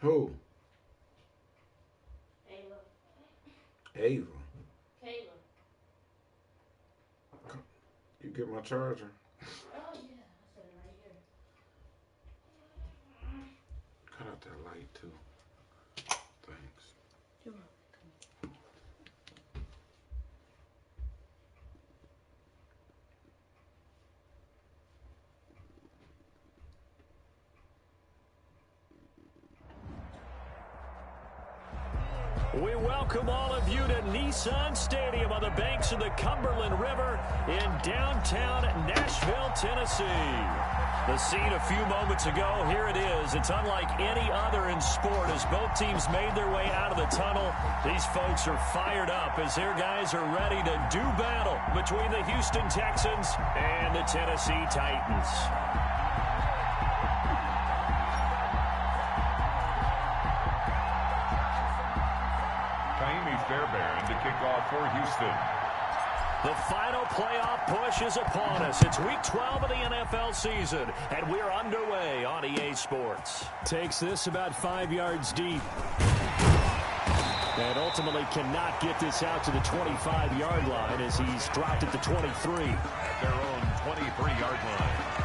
Who? Ayla. Ava. Kayla. You get my charger? Oh, yeah. I said it right here. Cut out that light, too. Thanks. You're welcome. We welcome all of you to Nissan Stadium on the banks of the Cumberland River in downtown Nashville, Tennessee. The scene a few moments ago, here it is. It's unlike any other in sport as both teams made their way out of the tunnel. These folks are fired up as their guys are ready to do battle between the Houston Texans and the Tennessee Titans. Fairbairn to kick off for Houston. The final playoff push is upon us. It's week 12 of the NFL season, and we're underway on EA Sports. Takes this about 5 yards deep. And ultimately cannot get this out to the 25-yard line as he's dropped at the 23. At their own 23-yard line.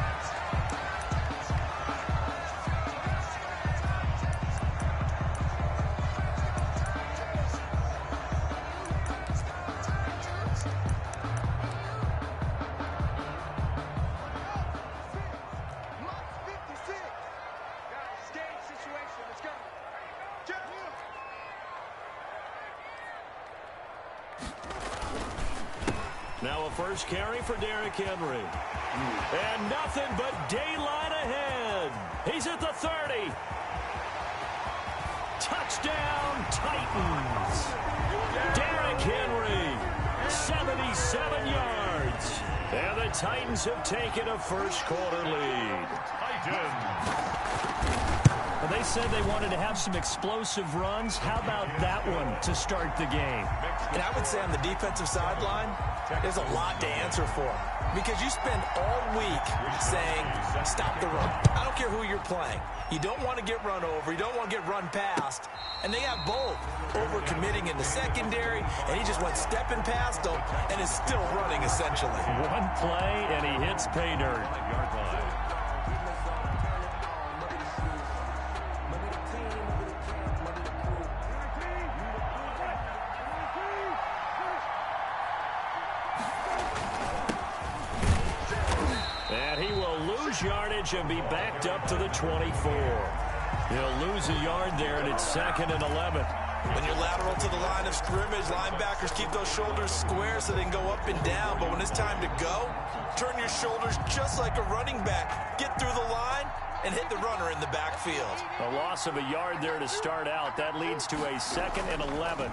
Now a first carry for Derrick Henry. And nothing but daylight ahead. He's at the 30. Touchdown, Titans. Derrick Henry, 77 yards. And the Titans have taken a first quarter lead. Titans. They said they wanted to have some explosive runs. How about that one to start the game? And I would say on the defensive sideline, there's a lot to answer for. Because you spend all week saying, stop the run. I don't care who you're playing. You don't want to get run over. You don't want to get run past. And they have both. Over-committing in the secondary, and he just went stepping past them and is still running, essentially. One play, and he hits pay dirt. Yardage and be backed up to the 24. He'll lose a yard there, and it's 2nd and 11. When you're lateral to the line of scrimmage, linebackers keep those shoulders square so they can go up and down. But when it's time to go, turn your shoulders just like a running back. Get through the line and hit the runner in the backfield. A loss of a yard there to start out. That leads to a 2nd and 11.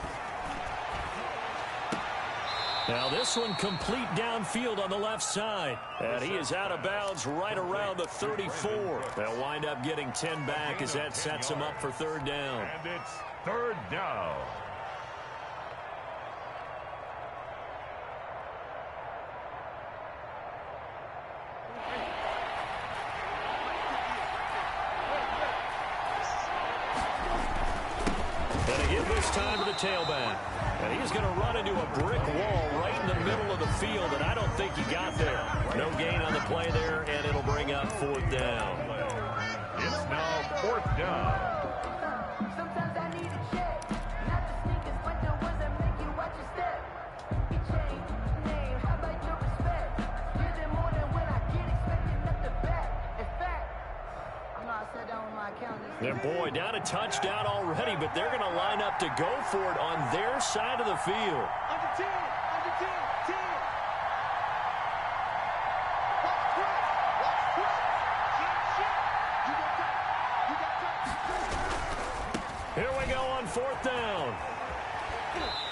Now this one complete downfield on the left side. And he is out of bounds right around the 34. They'll wind up getting 10 back as that sets him up for 3rd down. And it's 3rd down. And a hit this time to the tailback. And he's going to run into a brick wall right in the middle of the field, and I don't think he got there. No gain on the play there, and it'll bring up 4th down. It's now 4th down. Sometimes I need a check, not the sneakers, but the ones that make you watch your step. You change name, how about your respect? You're the more than when I get expected not the back. In fact, I know I said that on my account. And boy, down a touchdown already, but they're going to line up to go for it on their side of the field. Under 10, 10. Here we go on 4th down.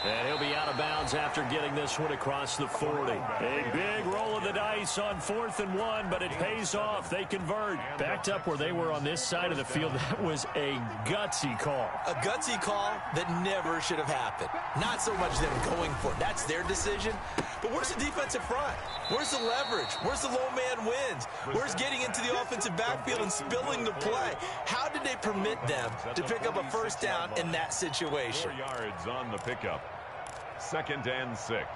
And he'll be out of bounds after getting this one across the 40. A big roll of the dice on 4th and 1, but it pays off. They convert. Backed up where they were on this side of the field, that was a gutsy call. A gutsy call that never should have happened. Not so much them going for it. That's their decision. But where's the defensive front? Where's the leverage? Where's the low man wins? Where's getting into the offensive backfield and spilling the play? How did they permit them to pick up a first down in that situation? 4 yards on the pickup. 2nd and 6.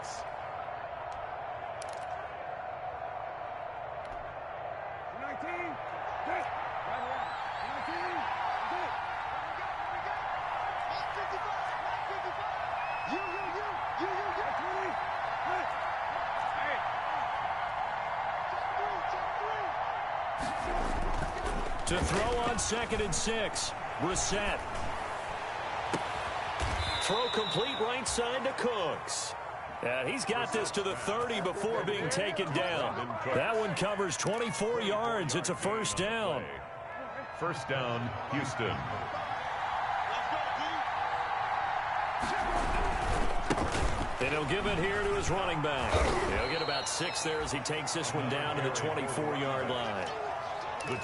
To throw on 2nd and 6, Brissett. Throw complete right side to Cooks. And he's got this to the 30 before being taken down. That one covers 24 yards. It's a first down. First down, Houston. And he'll give it here to his running back. He'll get about 6 there as he takes this one down to the 24-yard line.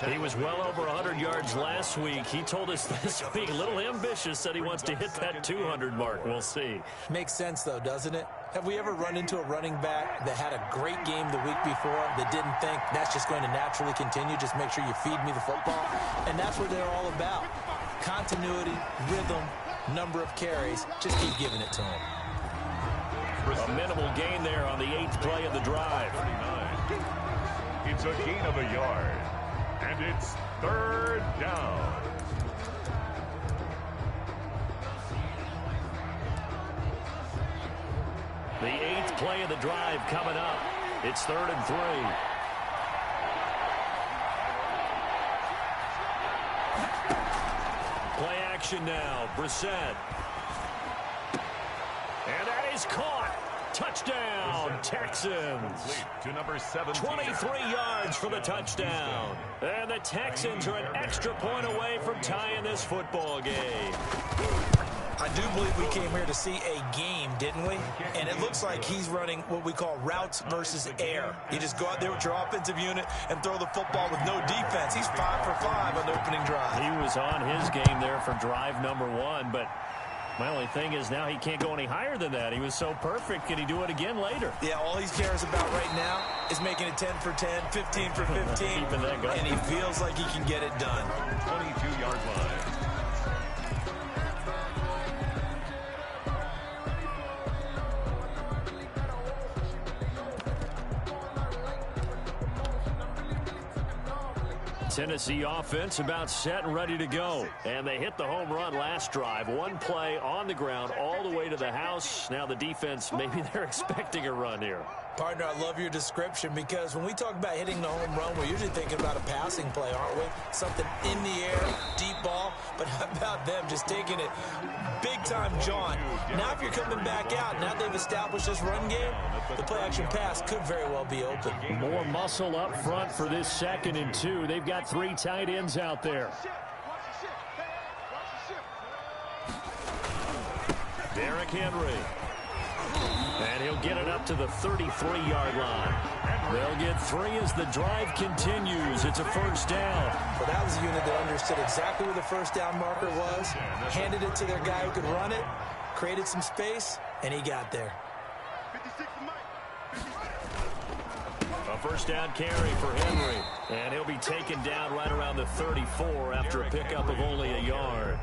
He was well over 100 yards last week. He told us this week, a little ambitious, said he wants to hit that 200 mark. We'll see. Makes sense, though, doesn't it? Have we ever run into a running back that had a great game the week before that didn't think that's just going to naturally continue, just make sure you feed me the football? And that's what they're all about. Continuity, rhythm, number of carries. Just keep giving it to him. A minimal gain there on the 8th play of the drive. 39. It's a gain of a yard. And it's 3rd down. The 8th play of the drive coming up. It's 3rd and 3. Play action now. Brissett. And that is caught. Touchdown, Texans. To number 17. 23 yards for the touchdown. And the Texans are an extra point away from tying this football game. I do believe we came here to see a game, didn't we? And it looks like he's running what we call routes versus air. You just go out there with your offensive unit and throw the football with no defense. He's 5 for 5 on the opening drive. He was on his game there for drive number 1, but my only thing is now he can't go any higher than that. He was so perfect. Can he do it again later? Yeah, all he cares about right now is making it 10 for 10, 15 for 15, and he feels like he can get it done. 22-yard line. Tennessee offense about set and ready to go. And they hit the home run last drive. One play on the ground all the way to the house. Now the defense, maybe they're expecting a run here. Partner, I love your description because when we talk about hitting the home run, we're usually thinking about a passing play, aren't we? Something in the air, deep ball. But how about them just taking it big-time jaunt? Now if you're coming back out, now they've established this run game, the play-action pass could very well be open. More muscle up front for this 2nd and 2. They've got 3 tight ends out there. Derrick Henry. And he'll get it up to the 33-yard line. They'll get 3 as the drive continues. It's a first down. Well, that was a unit that understood exactly where the first down marker was, handed it to their guy who could run it, created some space, and he got there. A first down carry for Henry. And he'll be taken down right around the 34 after a pickup of only a yard.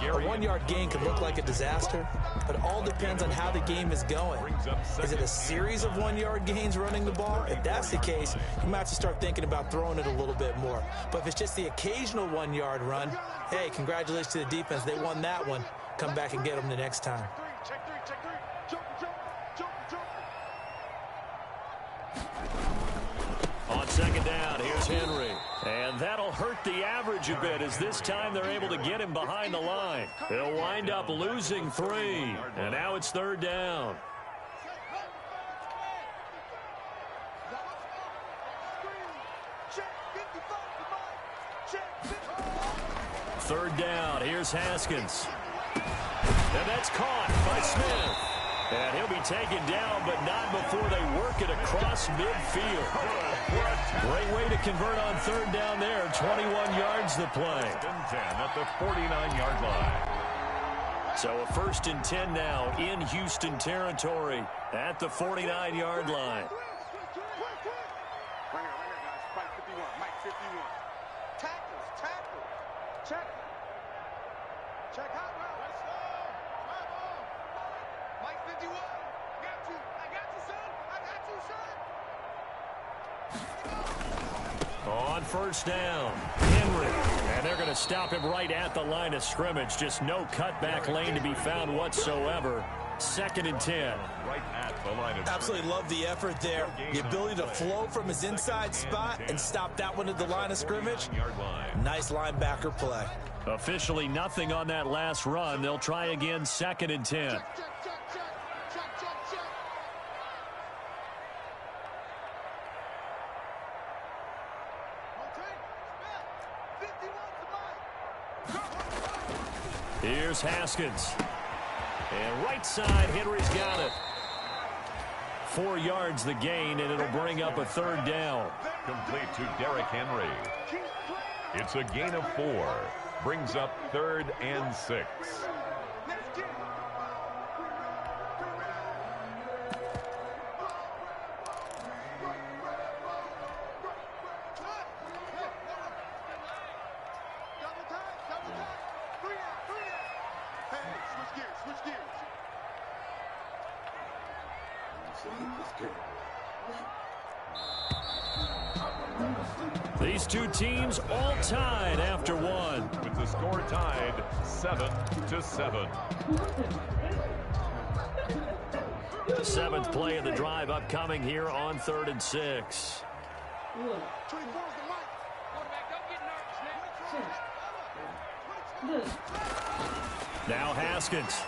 A 1-yard gain could look like a disaster, but it all depends on how the game is going. Is it a series of 1-yard gains running the ball? If that's the case, you might have to start thinking about throwing it a little bit more. But if it's just the occasional 1-yard run, hey, congratulations to the defense. They won that one. Come back and get them the next time. On 2nd down, here's Henry. And that'll hurt the average a bit as this time they're able to get him behind the line. They'll wind up losing 3. And now it's 3rd down. Third down, here's Haskins. And that's caught by Smith. And he'll be taken down, but not before they work it across midfield. Great way to convert on third down there. 21 yards the play. 10 at the 49-yard line. So a 1st and 10 now in Houston territory at the 49-yard line. Right here, guys. Mike 51. Mike 51. Tackle. Check. Check hot route. Let's go. Mike 51. Got you. I got you, son. On 1st down, Henry. And they're going to stop him right at the line of scrimmage. Just no cutback lane to be found whatsoever. 2nd and 10. Right at the line of Absolutely love the effort there. The ability to flow from his inside spot and stop that one at the line of scrimmage. Nice linebacker play. Officially nothing on that last run. They'll try again, 2nd and 10. Check. Here's Haskins. And right side, Henry's got it. 4 yards the gain, and it'll bring up a 3rd down. Complete to Derrick Henry. It's a gain of 4. Brings up 3rd and 6. These two teams all tied after one. With the score tied 7-7. The 7th play of the drive upcoming here on 3rd and 6. Now Haskins.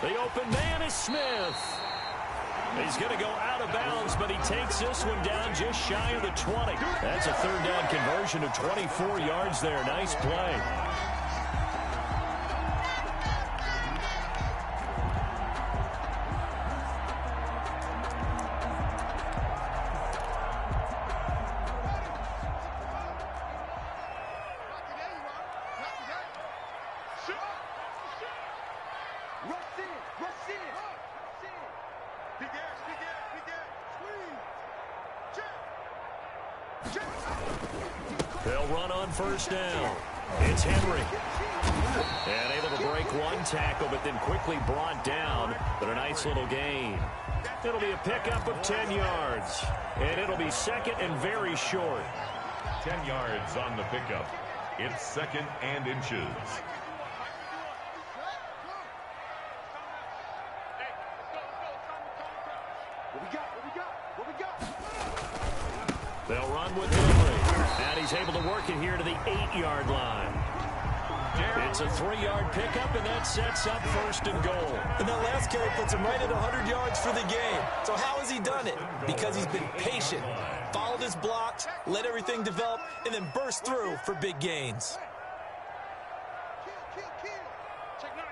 The open man is Smith. He's going to go out of bounds, but he takes this one down just shy of the 20. That's a 3rd down conversion of 24 yards there. Nice play. They'll run on 1st down. It's Henry. And able to break one tackle, but then quickly brought down. But a nice little gain. It'll be a pickup of 10 yards. And it'll be 2nd and very short. 10 yards on the pickup. It's 2nd and inches. What we got? They'll run with Henry. And he's able to work it here to the 8-yard line. It's a 3-yard pickup, and that sets up 1st and goal. And that last carry puts him right at 100 yards for the game. So how has he done it? Because he's been patient, followed his blocks, let everything develop, and then burst through for big gains. Check 9.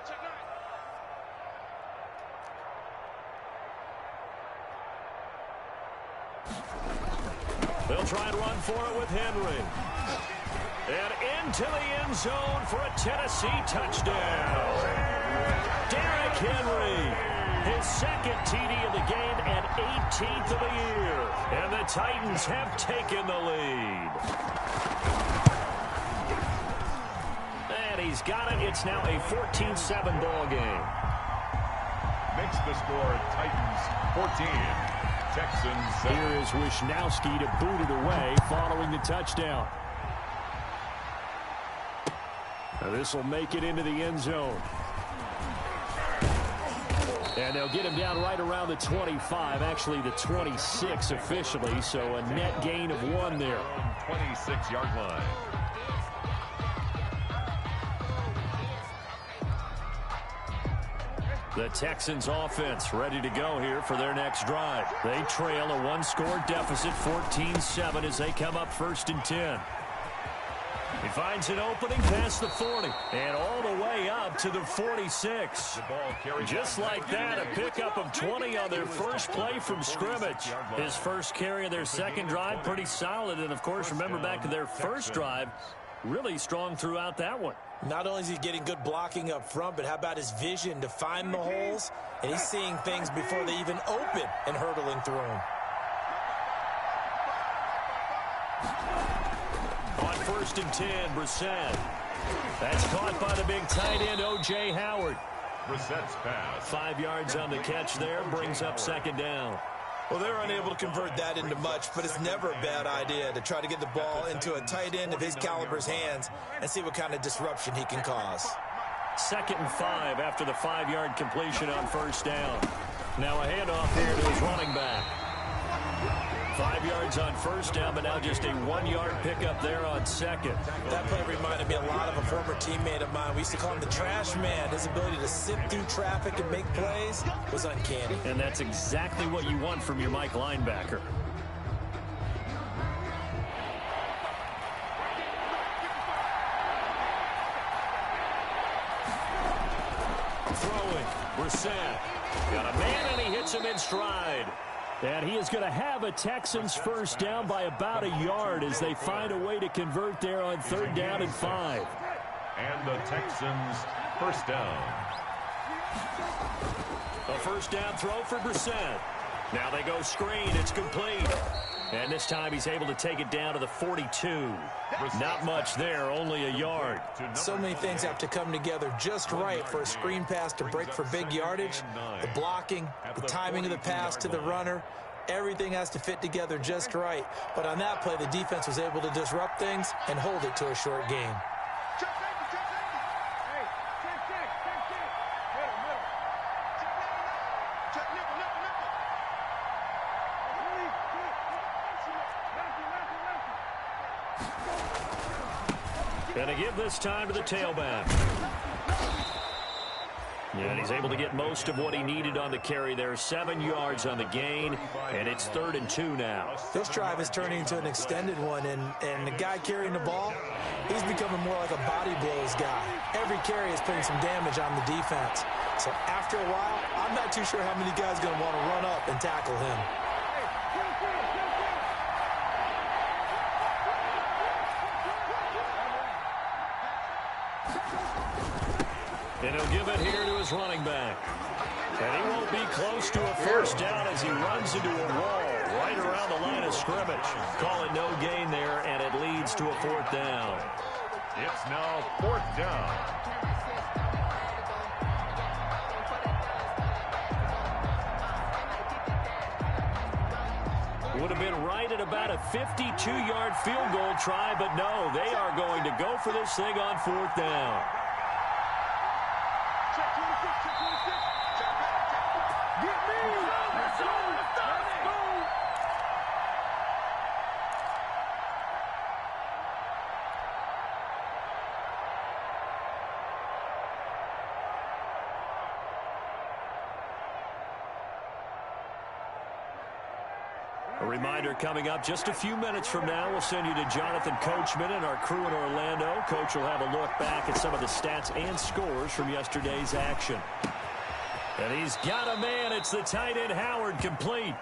They'll try and run for it with Henry. And into the end zone for a Tennessee touchdown. Derrick Henry, his 2nd TD of the game and 18th of the year. And the Titans have taken the lead. And he's got it. It's now a 14-7 ball game. Makes the score Titans 14. Texans 7. Here is Wisnowski to boot it away following the touchdown. Now this will make it into the end zone. And they'll get him down right around the 25, actually the 26 officially, so a net gain of 1 there. 26-yard line. The Texans offense ready to go here for their next drive. They trail a 1-score deficit, 14-7, as they come up 1st and 10. He finds an opening past the 40 and all the way up to the 46. Just like that, a pickup of 20 on their first play from scrimmage. His first carry of their second drive, pretty solid. And, of course, remember back to their first drive, really strong throughout that one. Not only is he getting good blocking up front, but how about his vision to find the holes? And he's seeing things before they even open and hurdling through them. On 1st and 10, Brissett. That's caught by the big tight end, O.J. Howard. Brissett's pass. 5 yards on the catch there, brings up second down. Well, they're unable to convert that into much, but it's never a bad idea to try to get the ball into a tight end of his caliber's hands and see what kind of disruption he can cause. 2nd and 5 after the 5-yard completion on first down. Now a handoff there to his running back. 5 yards on first down, but now just a 1-yard pickup there on second. That play reminded me a lot of a former teammate of mine. We used to call him the trash man. His ability to sift through traffic and make plays was uncanny. And that's exactly what you want from your Mike linebacker. Throwing, Brissett. Got a man, and he hits him in stride. And he is going to have a Texans first down by about a yard as they find a way to convert there on 3rd down and 5. And the Texans first down. A first down throw for Brissett. Now they go screen. It's complete. And this time he's able to take it down to the 42. Not much there, only a yard. So many things have to come together just right for a screen pass to break for big yardage. The blocking, the timing of the pass to the runner, everything has to fit together just right. But on that play, the defense was able to disrupt things and hold it to a short gain. And to give this time to the tailback. And he's able to get most of what he needed on the carry there. 7 yards on the gain, and it's 3rd and 2 now. This drive is turning into an extended one, and the guy carrying the ball, he's becoming more like a body blows guy. Every carry is putting some damage on the defense. So after a while, I'm not too sure how many guys are going to want to run up and tackle him. And he'll give it here to his running back. And he won't be close to a first down as he runs into a wall right around the line of scrimmage. Call it no gain there, and it leads to a 4th down. It's now 4th down. Would have been right at about a 52-yard field goal try, but no, they are going to go for this thing on 4th down. A reminder coming up just a few minutes from now, we'll send you to Jonathan Coachman and our crew in Orlando. Coach will have a look back at some of the stats and scores from yesterday's action. And he's got a man. It's the tight end Howard, complete.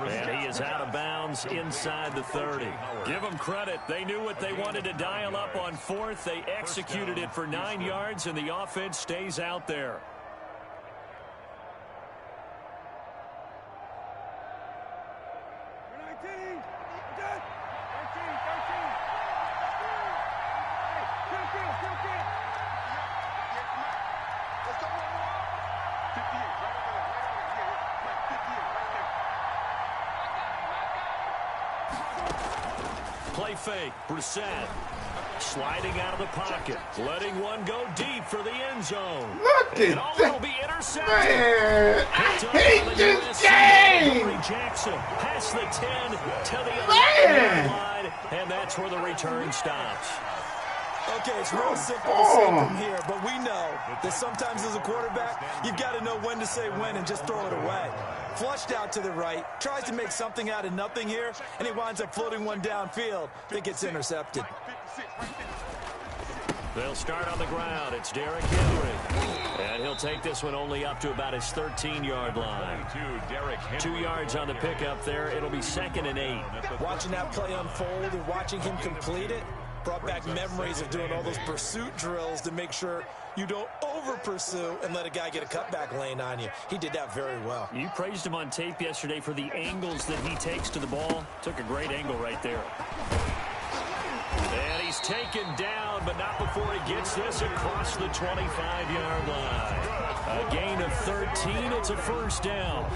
And he is out of bounds inside the 30. Give them credit. They knew what they wanted to dial up on 4th. They executed it for 9 yards, and the offense stays out there. Play fake, Brissett sliding out of the pocket, letting one go deep for the end zone. Look at that. Will be intercepted. Man, I hate this game. Jackson past the 10 to the other line, and that's where the return stops. Okay, it's real simple to say from here, but we know that sometimes as a quarterback, you've got to know when to say when and just throw it away. Flushed out to the right, tries to make something out of nothing here, and he winds up floating one downfield that gets intercepted. They'll start on the ground. It's Derrick Henry. And he'll take this one only up to about his 13-yard line. 2 yards on the pickup there. It'll be 2nd and 8. Watching that play unfold and watching him complete it brought back memories of doing all those pursuit drills to make sure you don't over-pursue and let a guy get a cutback lane on you. He did that very well. You praised him on tape yesterday for the angles that he takes to the ball. Took a great angle right there. And he's taken down, but not before he gets this across the 25-yard line. A gain of 13. It's a first down.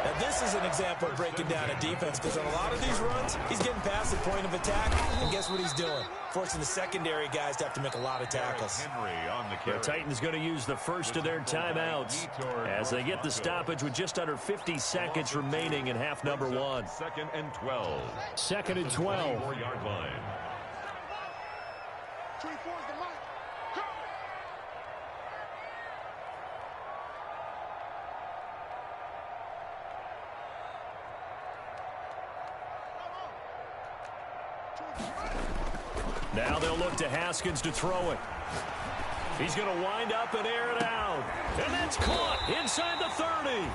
Now, this is an example of breaking down a defense because on a lot of these runs, he's getting past the point of attack, and guess what he's doing? Forcing the secondary guys to have to make a lot of tackles. The Titans going to use the first of their timeouts as they get the stoppage with just under 50 seconds remaining in half number 1. 2nd and 12. 2nd and 12. 4-yard line. 24 is the mic. Go! Now they'll look to Haskins to throw it. He's going to wind up and air it out. And that's caught inside the 30.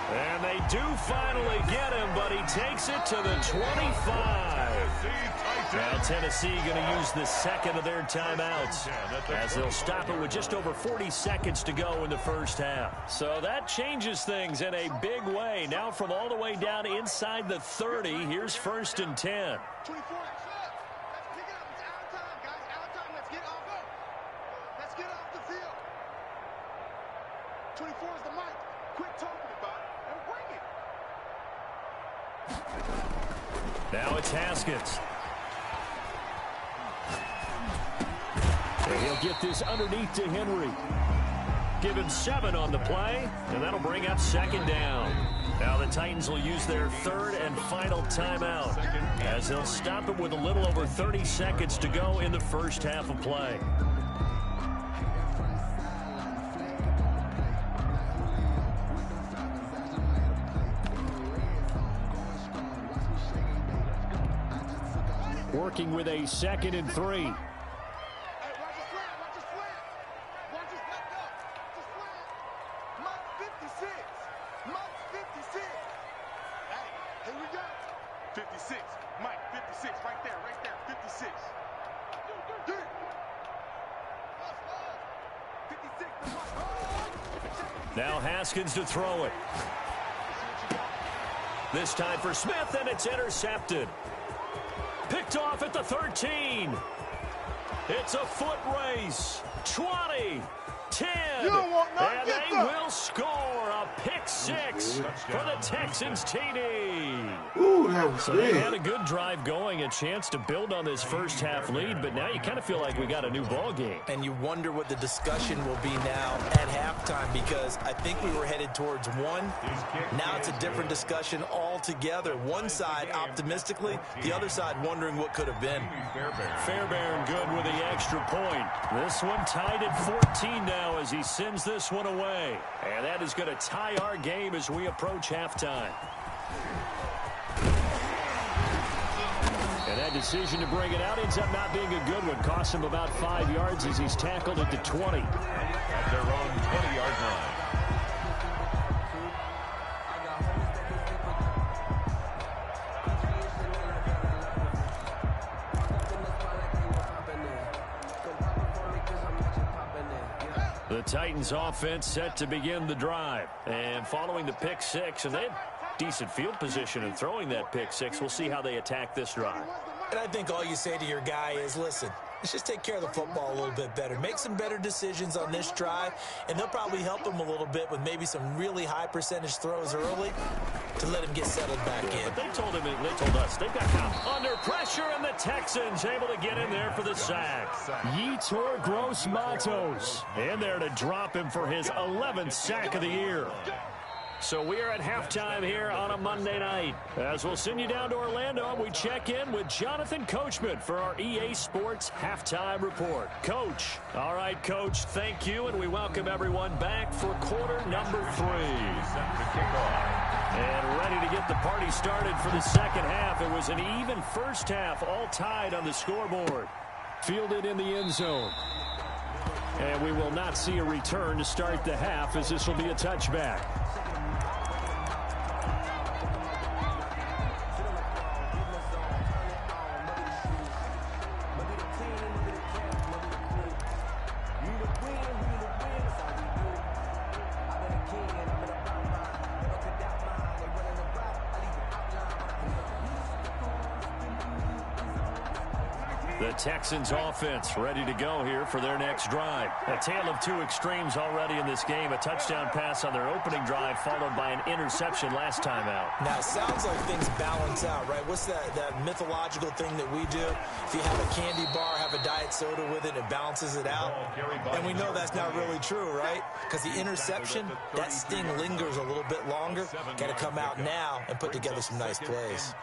And they do finally get him, but he takes it to the 25. Now Tennessee going to use the second of their timeouts as they'll stop it with just over 40 seconds to go in the first half. So that changes things in a big way. Now from all the way down inside the 30, here's 1st and 10. 24. Let's pick it up. It's out of time, guys. Out of time. Let's get off. Let's get off the field. 24 is the mic. Quit talking about it and bring it. Now it's Haskins. And he'll get this underneath to Henry. Give him 7 on the play, and that'll bring up 2nd down. Now the Titans will use their 3rd and final timeout as they'll stop it with a little over 30 seconds to go in the first half of play. Working with a 2nd and 3. Now Haskins to throw it. This time for Smith, and it's intercepted. Picked off at the 13. It's a foot race. 20, 10, and they will score a pick 6 for the Texans TD. Ooh, that was So big. they had a good drive going, a chance to build on this first half lead, but now you kind of feel like we got a new ball game. And you wonder what the discussion will be now at halftime because I think we were headed towards 1. Now it's a different discussion altogether. One side optimistically, the other side wondering what could have been. Fairbairn good with the extra point. This one tied at 14 now as he sends this one away. And that is going to tie our game as we approach halftime. And that decision to bring it out ends up not being a good one. Costs him about 5 yards as he's tackled at the 20. At their own 20-yard line. The Titans offense set to begin the drive. And following the pick 6, and they had decent field position in throwing that pick 6. We'll see how they attack this drive. And I think all you say to your guy is, listen, let's just take care of the football a little bit better. Make some better decisions on this drive, and they'll probably help him a little bit with maybe some really high percentage throws early to let him get settled back in. But they told us they've got now under pressure, and the Texans able to get in there for the sack. Yetur Gross-Matos in there to drop him for his 11th sack of the year. So we are at halftime here on a Monday night. As we'll send you down to Orlando, we check in with Jonathan Coachman for our EA Sports Halftime Report. Coach. All right, Coach, thank you, and we welcome everyone back for quarter number 3. And ready to get the party started for the second half. It was an even first half, all tied on the scoreboard. Fielded in the end zone. And we will not see a return to start the half, as this will be a touchback. The Texans offense ready to go here for their next drive. A tale of two extremes already in this game. A touchdown pass on their opening drive followed by an interception last time out. Now, it sounds like things balance out, right? What's that mythological thing that we do? If you have a candy bar, have a diet soda with it, it balances it out. And we know that's not really true, right? Because the interception, that sting lingers a little bit longer. Got to come out now and put together some nice plays.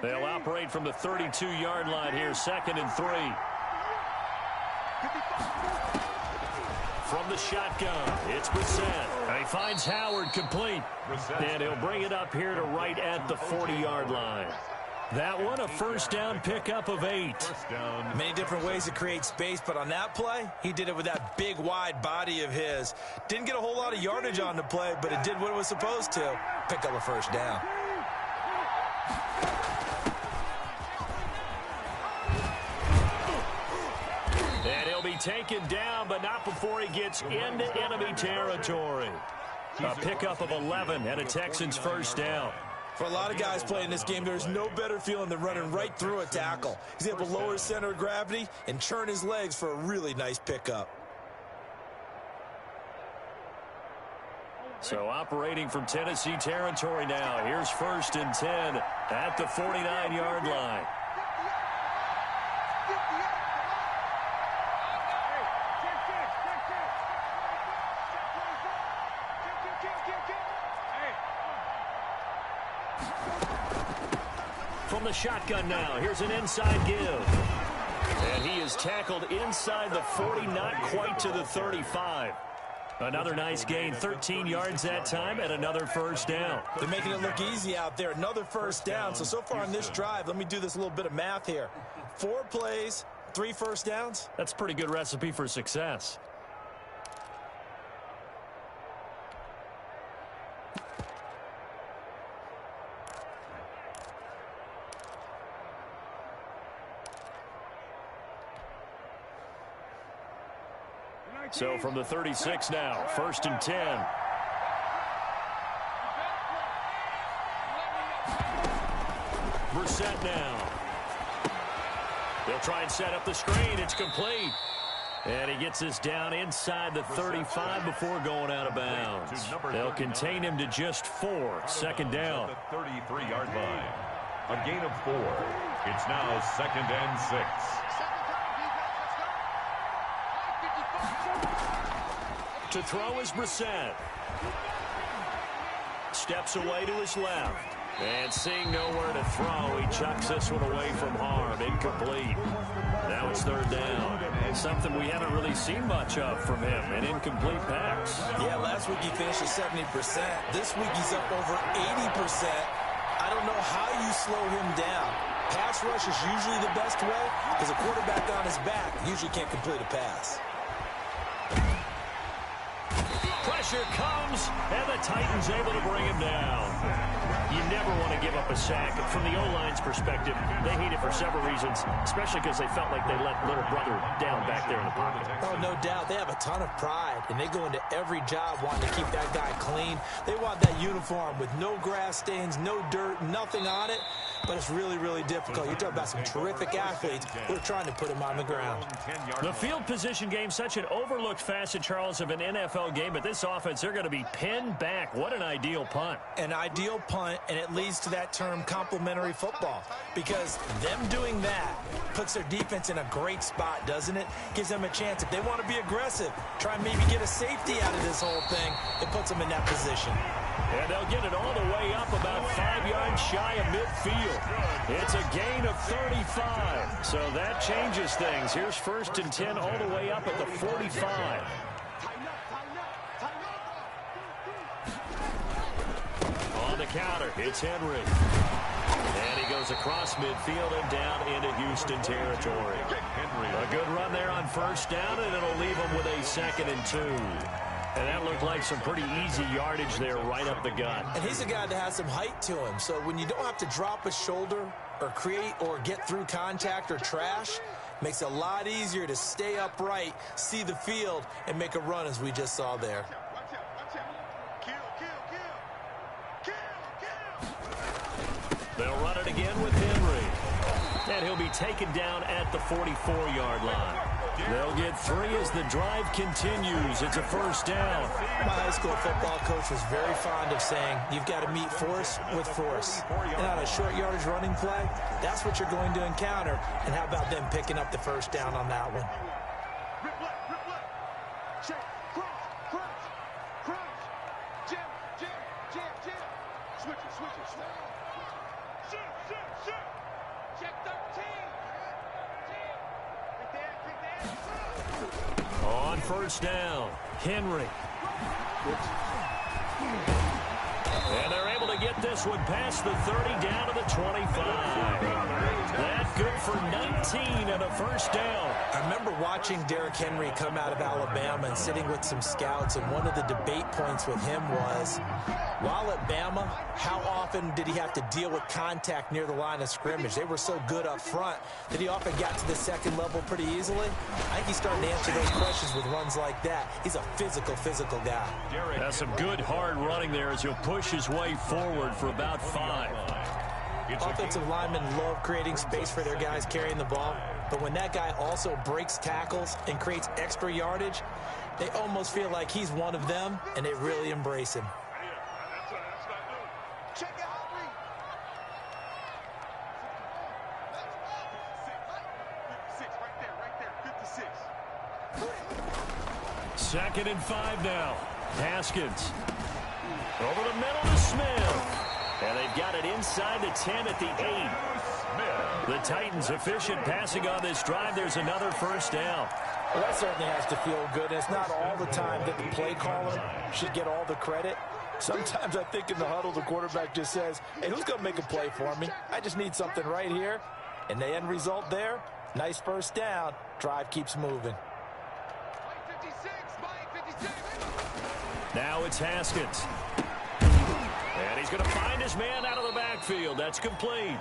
They'll operate from the 32-yard line here, 2nd and 3. From the shotgun, it's Brissett. He finds Howard complete. And he'll bring it up here to right at the 40-yard line. That one, a first down pickup of 8. Many different ways to create space, but on that play, he did it with that big, wide body of his. Didn't get a whole lot of yardage on the play, but it did what it was supposed to. Pick up a first down. And he'll be taken down, but not before he gets into enemy territory. A pickup of 11 and a Texans first down. For a lot of guys playing this game, there's no better feeling than running right through a tackle. He's able to lower his center of gravity and churn his legs for a really nice pickup. So operating from Tennessee territory now. Here's 1st and 10 at the 49-yard line. From the shotgun now, here's an inside give. And he is tackled inside the 40, not quite to the 35. Another nice gain, 13 yards that time, and another first down. They're making it look easy out there. Another first down. So far on this drive, let me do this little bit of math here. 4 plays, 3 first downs. That's a pretty good recipe for success. So from the 36 now, 1st and 10. Brissett now. They'll try and set up the screen. It's complete. And he gets this down inside the 35 before going out of bounds. They'll contain him to just 4. 2nd down. The 33-yard line. A gain of 4. It's now 2nd and 6. To throw is Brissett. Steps away to his left. And seeing nowhere to throw, he chucks this one away from harm. Incomplete. Now it's 3rd down. Something we haven't really seen much of from him, an incomplete pass. Yeah, last week he finished at 70%. This week he's up over 80%. I don't know how you slow him down. Pass rush is usually the best way because a quarterback on his back usually can't complete a pass. Pressure comes, and the Titans able to bring him down. You never want to give up a sack. From the O-line's perspective, they hate it for several reasons, especially because they felt like they let little brother down back there in the pocket. Oh, no doubt. They have a ton of pride, and they go into every job wanting to keep that guy clean. They want that uniform with no grass stains, no dirt, nothing on it, but it's really, really difficult. You're talking about some terrific athletes who are trying to put him on the ground. The field position game, such an overlooked facet, Charles, of an NFL game, but this offense, they're going to be pinned back. What an ideal punt. An ideal punt, and it leads to that term complementary football, because them doing that puts their defense in a great spot, doesn't it? Gives them a chance. If they want to be aggressive, try and maybe get a safety out of this whole thing, it puts them in that position. And they'll get it all the way up about 5 yards shy of midfield. It's a gain of 35. So that changes things. Here's 1st and 10 all the way up at the 45. On the counter, it's Henry. And he goes across midfield and down into Houston territory. A good run there on first down, and it'll leave them with a 2nd and 2. And that looked like some pretty easy yardage there right up the gut. And he's a guy that has some height to him. So when you don't have to drop a shoulder or create or get through contact or trash, makes it a lot easier to stay upright, see the field, and make a run as we just saw there. They'll run it again with Henry. And he'll be taken down at the 44-yard line. They'll get 3 as the drive continues. It's a first down. My high school football coach was very fond of saying, you've got to meet force with force. And on a short yardage running play, that's what you're going to encounter. And how about them picking up the first down on that one? On first down, Henry. And they're able to get this one past the 30 down to the 25. That good for 19 and a first down. I remember watching Derrick Henry come out of Alabama and sitting with some scouts, and one of the debate points with him was, while at Bama, how often did he have to deal with contact near the line of scrimmage? They were so good up front that he often got to the second level pretty easily. I think he's starting to answer those questions with runs like that. He's a physical guy. That's some good hard running there as he'll push his way forward for about 5. Offensive linemen love creating space for their guys carrying the ball, but when that guy also breaks tackles and creates extra yardage, they almost feel like he's one of them, and they really embrace him. Second and 5 now. Haskins. Over the middle to Smith. And they've got it inside the 10 at the 8. The Titans efficient passing on this drive. There's another first down. Well, that certainly has to feel good. It's not all the time that the play caller should get all the credit. Sometimes I think in the huddle, the quarterback just says, hey, who's going to make a play for me? I just need something right here. And the end result there, nice first down. Drive keeps moving. Now it's Haskins. And he's going to find his man out of the backfield. That's complete.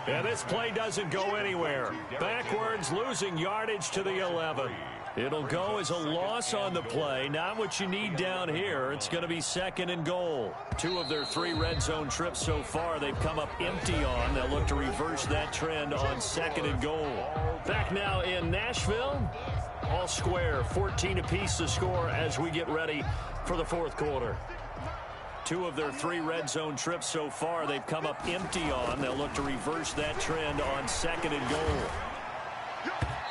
And this play doesn't go anywhere. Backwards, losing yardage to the 11. It'll go as a loss on the play. Not what you need down here. It's going to be 2nd and goal. 2 of their 3 red zone trips so far they've come up empty on. They'll look to reverse that trend on 2nd and goal. Back now in Nashville. All square, 14 apiece to score as we get ready for the 4th quarter. 2 of their 3 red zone trips so far they've come up empty on. They'll look to reverse that trend on 2nd and goal.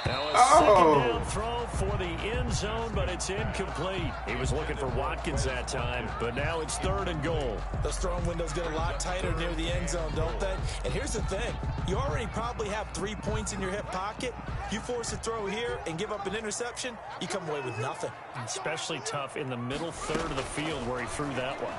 Now a second down throw for the end zone, but it's incomplete. He was looking for Watkins that time, but now it's 3rd and goal. Those throwing windows get a lot tighter near the end zone, don't they? And here's the thing. You already probably have 3 points in your hip pocket. You force a throw here and give up an interception, you come away with nothing. Especially tough in the middle third of the field where he threw that one.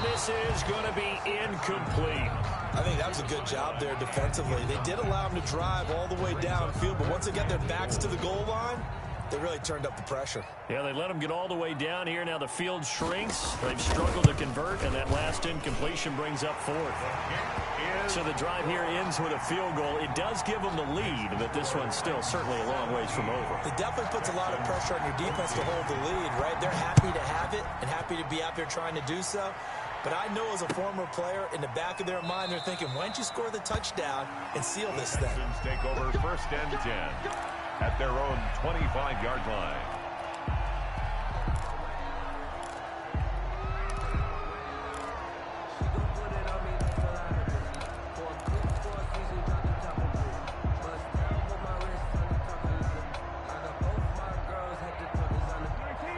This is going to be incomplete. I think that was a good job there defensively. They did allow him to drive all the way downfield, but once they got their backs to the goal line, they really turned up the pressure. Yeah, they let him get all the way down here. Now the field shrinks. They've struggled to convert, and that last incompletion brings up 4th. So the drive here ends with a field goal. It does give them the lead, but this one's still certainly a long ways from over. It definitely puts a lot of pressure on your defense to hold the lead, right? They're happy to have it and happy to be out there trying to do so. But I know as a former player, in the back of their mind, they're thinking, why don't you score the touchdown and seal this thing? Take over 1st and 10 at their own 25-yard line.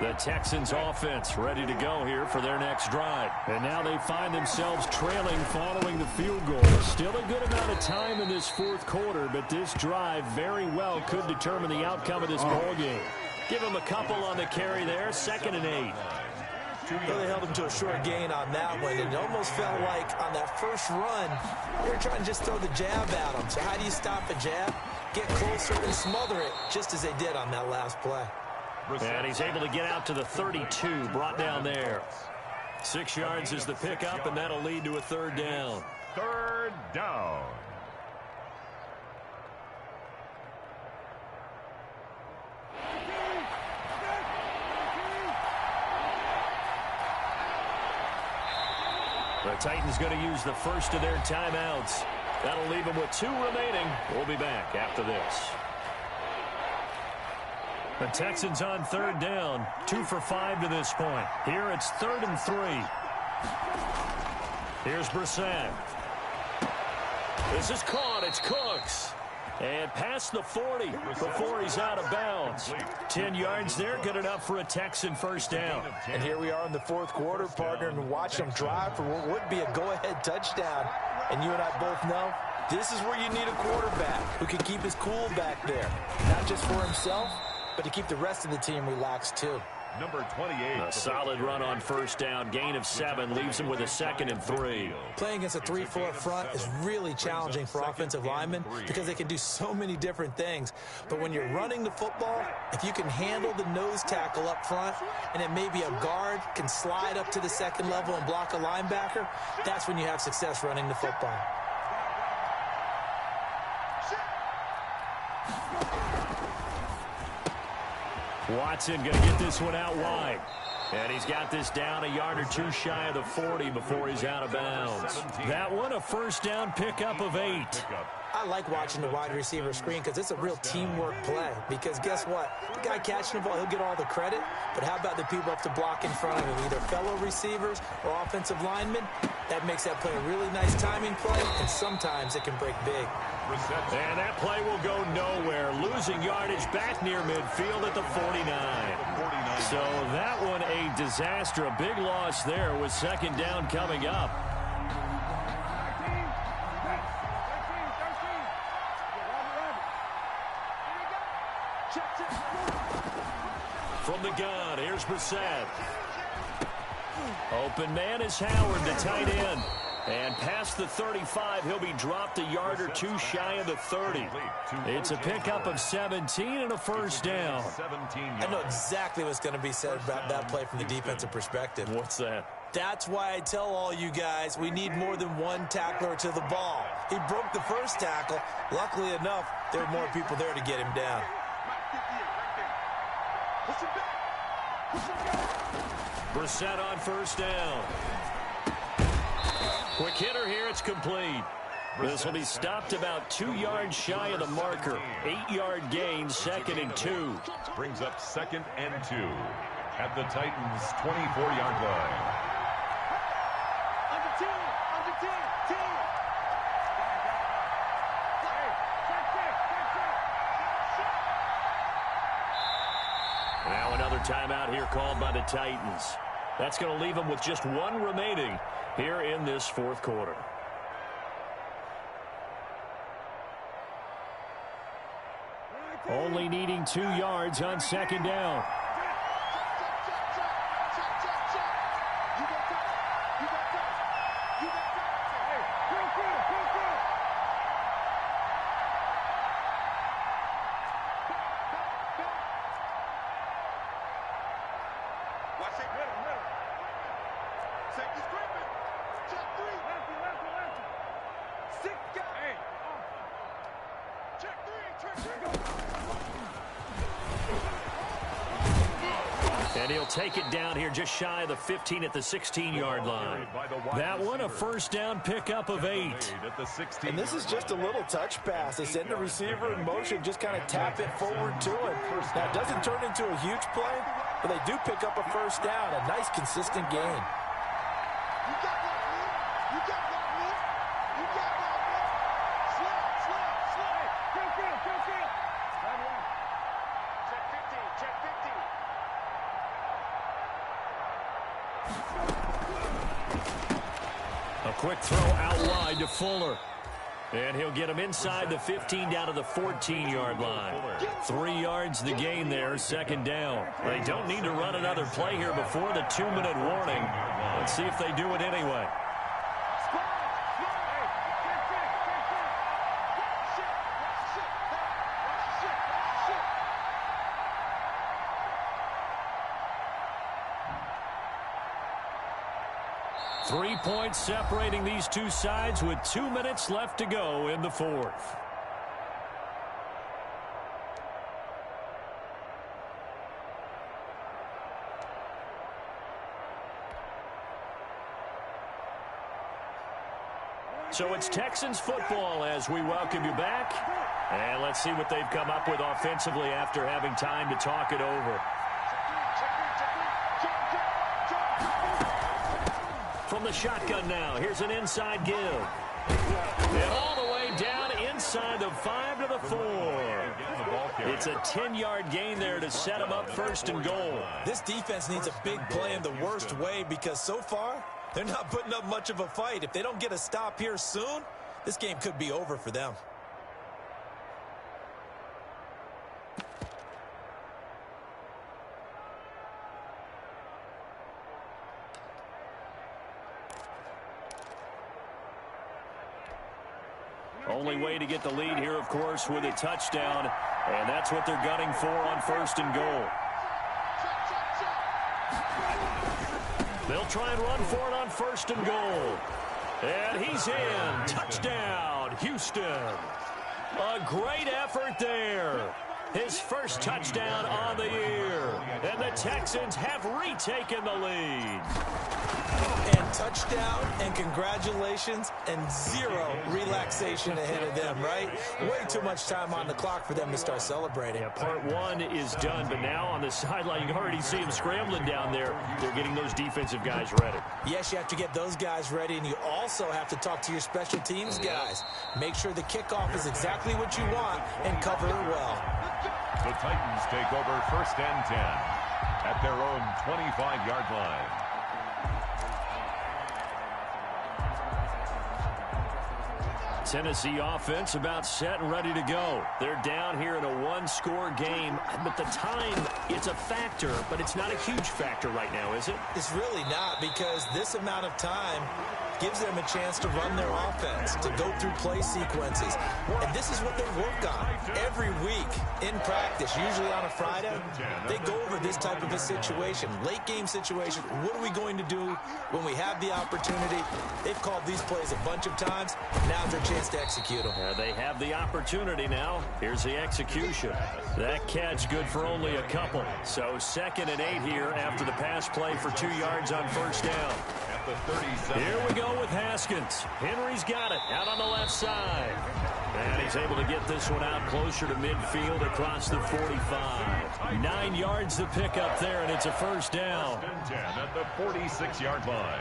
The Texans offense ready to go here for their next drive. And now they find themselves trailing following the field goal. Still a good amount of time in this 4th quarter, but this drive very well could determine the outcome of this ball game. Give them a couple on the carry there, 2nd and 8. Well, they held him to a short gain on that one, and it almost felt like on that first run, they were trying to just throw the jab at him. So how do you stop a jab? Get closer and smother it, just as they did on that last play. And he's able to get out to the 32, brought down there. 6 yards is the pickup, and that'll lead to a third down. Third down. The Titans going to use the first of their timeouts. That'll leave them with 2 remaining. We'll be back after this. The Texans on third down, 2 for 5 to this point. Here it's 3rd and 3. Here's Brissett. This is caught. It's Cooks. And past the 40 before he's out of bounds. 10 yards there, good enough for a Texan first down. And here we are in the 4th quarter, partner, and watch them drive for what would be a go-ahead touchdown. And you and I both know this is where you need a quarterback who can keep his cool back there. Not just for himself, but to keep the rest of the team relaxed too. Number 28. A solid run on first down. Gain of 7 leaves him with a 2nd and 3. Playing against a 3-4 front is really challenging for offensive linemen because they can do so many different things. But when you're running the football, if you can handle the nose tackle up front and it may be a guard can slide up to the 2nd level and block a linebacker, that's when you have success running the football. Watson going to get this one out wide. And he's got this down a yard or 2 shy of the 40 before he's out of bounds. That one a first down pickup of 8. I like watching the wide receiver screen because it's a real teamwork play. Because guess what? The guy catching the ball, he'll get all the credit. But how about the people up to block in front of him, either fellow receivers or offensive linemen? That makes that play a really nice timing play, and sometimes it can break big. And that play will go nowhere. Losing yardage back near midfield at the 49. So that one a disaster. A big loss there with 2nd down coming up. From the gun, here's Brissett. Open man is Howard, the tight end. And past the 35, he'll be dropped a yard or 2 shy of the 30. It's a pickup of 17 and a first down. I know exactly what's going to be said about that play from the defensive perspective. What's that? That's why I tell all you guys we need more than one tackler to the ball. He broke the first tackle. Luckily enough, there were more people there to get him down. Brissett on first down. Quick hitter here, it's complete. This will be stopped about 2 yards shy of the marker. 8-yard gain, 2nd and 2. Brings up 2nd and 2 at the Titans' 24-yard line. Now another timeout here called by the Titans. That's going to leave them with just 1 remaining here in this 4th quarter. Only needing 2 yards on 2nd down. And he'll take it down here just shy of the 15 at the 16-yard line. That one a first down pickup of 8. And this is just a little touch pass. They send the receiver in motion, just kind of tap it forward to him. Now, it doesn't turn into a huge play, but they do pick up a first down, a nice, consistent gain. A quick throw out wide to Fuller. And he'll get him inside the 15 down to the 14-yard line. 3 yards the gain there, second down. They don't need to run another play here before the 2-minute warning. Let's see if they do it anyway. Three points separating these two sides with 2 minutes left to go in the fourth. So it's Texans football as we welcome you back. And let's see what they've come up with offensively after having time to talk it over. From the shotgun now, here's an inside give. And all the way down inside the 5 to the 4. It's a 10-yard gain there to set them up first and goal. This defense needs a big play in the worst way because so far, they're not putting up much of a fight. If they don't get a stop here soon, this game could be over for them. Only way to get the lead here, of course, with a touchdown, and that's what they're gunning for on first and goal. They'll try and run for it on first and goal. And he's in. Touchdown, Houston. A great effort there. His first touchdown on the year. And the Texans have retaken the lead. And touchdown, and congratulations, and zero relaxation ahead of them, right? Way too much time on the clock for them to start celebrating. Yeah, part one is done, but now on the sideline, you can already see them scrambling down there. They're getting those defensive guys ready. Yes, you have to get those guys ready, and you also have to talk to your special teams guys. Make sure the kickoff is exactly what you want and cover it well. The Titans take over first and 10 at their own 25-yard line. Tennessee offense about set and ready to go. They're down here in a one-score game, but the time, it's a factor, but it's not a huge factor right now, is it? It's really not, because this amount of time gives them a chance to run their offense, to go through play sequences. And this is what they work on every week in practice, usually on a Friday. They go over this type of a situation, late game situation. What are we going to do when we have the opportunity? They've called these plays a bunch of times. Now's their chance to execute them. They have the opportunity now. Here's the execution. That catch good for only a couple. So 2nd and 8 here after the pass play for 2 yards on first down. Here we go with Haskins. Henry's got it out on the left side. And he's able to get this one out closer to midfield across the 45. 9 yards to pick up there, and it's a first down. 10 at the 46-yard line.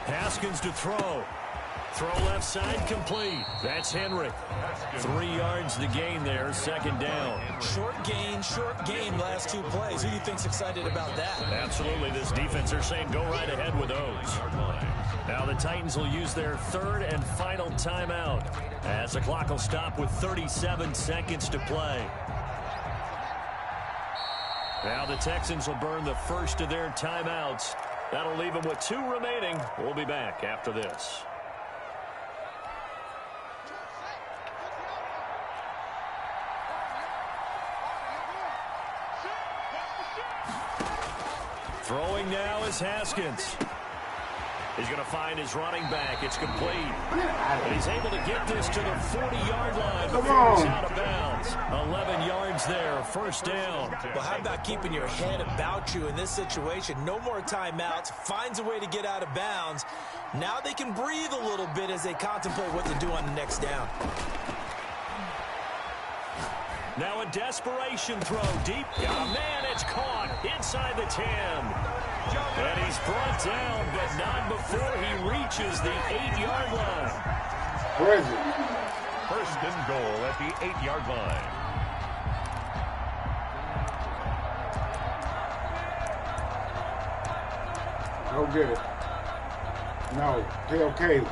Haskins to throw. Throw left side complete. That's Henry. 3 yards the gain there, second down. Short gain last 2 plays. Who do you think's excited about that? Absolutely. This defense, they're saying go right ahead with those. Now the Titans will use their 3rd and final timeout as the clock will stop with 37 seconds to play. Now the Texans will burn the first of their timeouts. That'll leave them with 2 remaining. We'll be back after this. Throwing now is Haskins. He's going to find his running back. It's complete. And he's able to get this to the 40-yard line before he's out of bounds. 11 yards there, first down. Well, how about keeping your head about you in this situation? No more timeouts. Finds a way to get out of bounds. Now they can breathe a little bit as they contemplate what to do on the next down. Now a desperation throw deep. Oh, man, it's caught inside the 10. And he's brought down, but not before he reaches the 8-yard line. First and goal at the 8-yard line. Go get it. No, tell Caleb.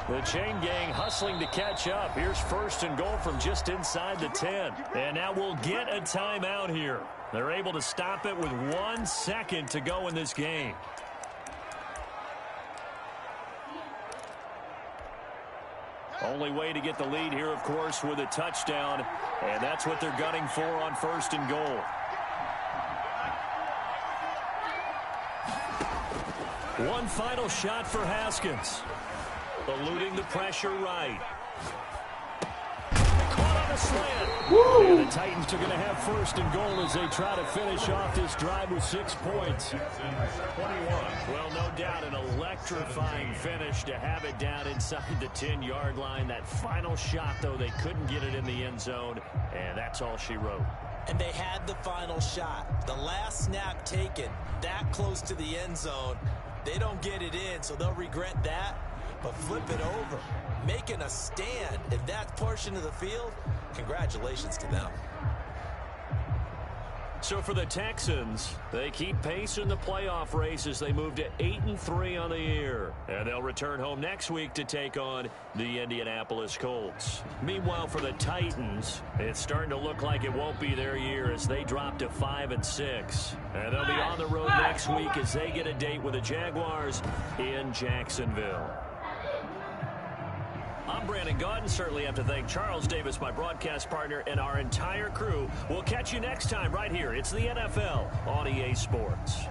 The chain gang hustling to catch up. Here's first and goal from just inside the 10. And now we'll get a timeout here. They're able to stop it with 1 second to go in this game. Only way to get the lead here, of course, with a touchdown. And that's what they're gunning for on first and goal. One final shot for Haskins. Eluding the pressure right. Caught on a slant. Woo! And the Titans are going to have first and goal as they try to finish off this drive with 6 points. 21. Well, no doubt an electrifying finish to have it down inside the 10-yard line. That final shot, though, they couldn't get it in the end zone, and that's all she wrote. And they had the final shot. The last snap taken that close to the end zone. They don't get it in, so they'll regret that. But flip it over, making a stand in that portion of the field, congratulations to them. So for the Texans, they keep pace in the playoff race as they move to 8-3 on the year. And they'll return home next week to take on the Indianapolis Colts. Meanwhile, for the Titans, it's starting to look like it won't be their year as they drop to 5-6. And they'll be on the road next week as they get a date with the Jaguars in Jacksonville. I'm Brandon Gaudin. Certainly have to thank Charles Davis, my broadcast partner, and our entire crew. We'll catch you next time right here. It's the NFL on EA Sports.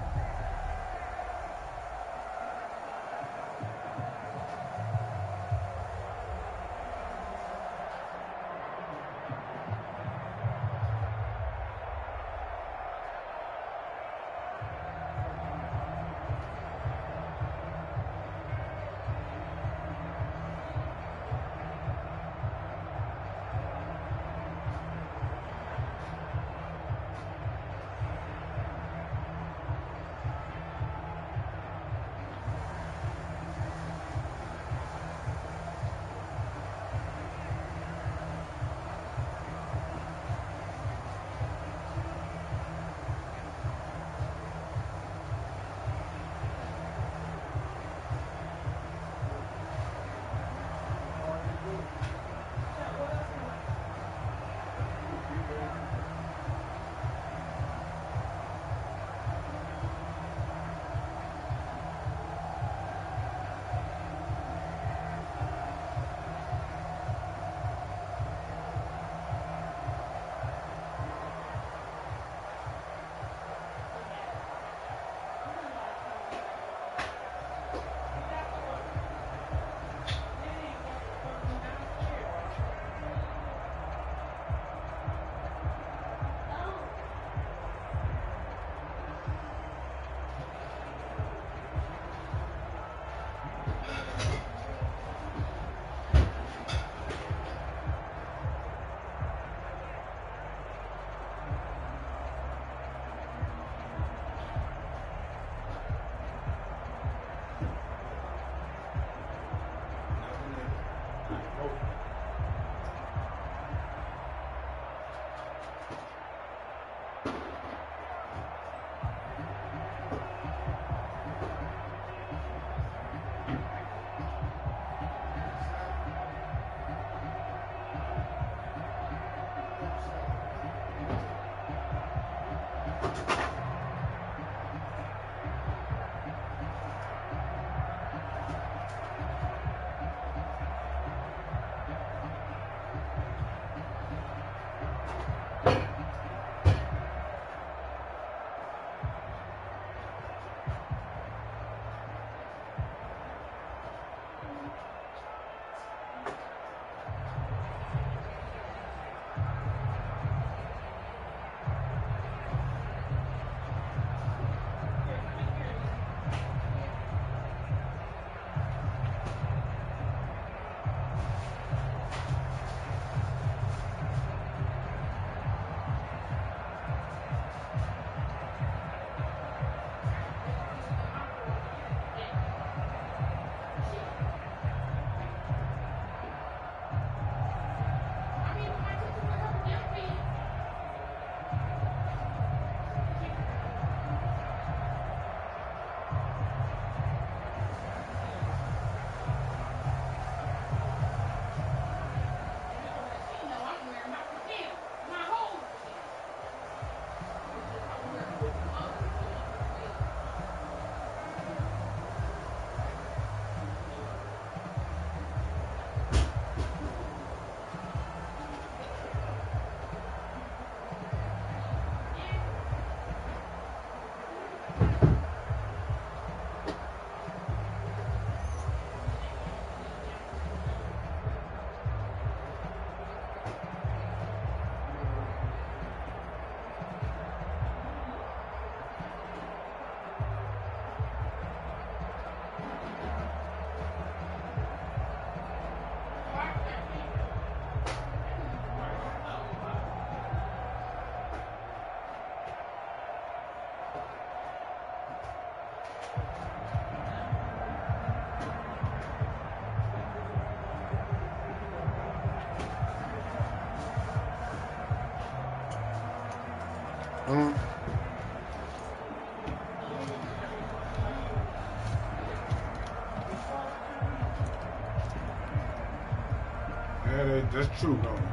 Yeah, that's true, though.